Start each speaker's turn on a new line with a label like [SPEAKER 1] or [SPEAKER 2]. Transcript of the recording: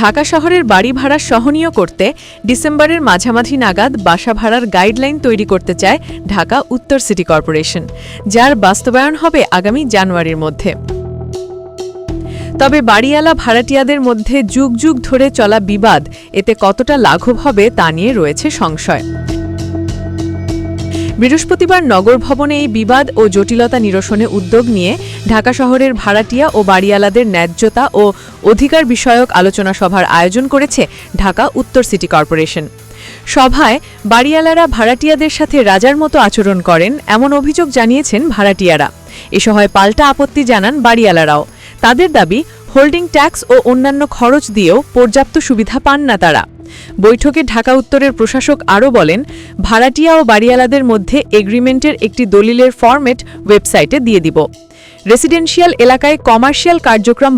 [SPEAKER 1] ঢাকা শহরের বাড়ি ভাড়া সহনীয় করতে ডিসেম্বরের মাঝামাঝি নাগাদ বাসা ভাড়ার গাইডলাইন তৈরি করতে চায় ঢাকা উত্তর সিটি কর্পোরেশন, যার বাস্তবায়ন হবে আগামী জানুয়ারির মধ্যে। তবে বাড়িওয়ালা ভাড়াটিয়াদের মধ্যে যুগ যুগ ধরে চলা বিবাদ এতে কতটা লাঘব হবে তা নিয়ে রয়েছে সংশয়। বৃহস্পতিবার নগর ভবনে এই বিবাদ ও জটিলতা নিরসনে উদ্যোগ নিয়ে ঢাকা শহরের ভাড়াটিয়া ও বাড়িওয়ালাদের ন্যায্যতা ও অধিকার বিষয়ক আলোচনা সভার আয়োজন করেছে ঢাকা উত্তর সিটি কর্পোরেশন। সভায় বাড়িওয়ালারা ভাড়াটিয়াদের সাথে রাজার মতো আচরণ করেন এমন অভিযোগ জানিয়েছেন ভাড়াটিয়ারা। এ সভায় পাল্টা আপত্তি জানান বাড়িওয়ালারাও। তাদের দাবি, হোল্ডিং ট্যাক্স ও অন্যান্য খরচ দিয়েও পর্যাপ্ত সুবিধা পান না তারা। বৈঠকে ঢাকা উত্তরের প্রশাসক আরও বলেন, ভাড়াটিয়া ও বাড়িওয়ালাদের মধ্যে এগ্রিমেন্টের একটি দলিলের ফরম্যাট ওয়েবসাইটে দিয়ে দিব। রেসিডেন্সিয়াল এলাকায় কমার্শিয়াল কার্যক্রম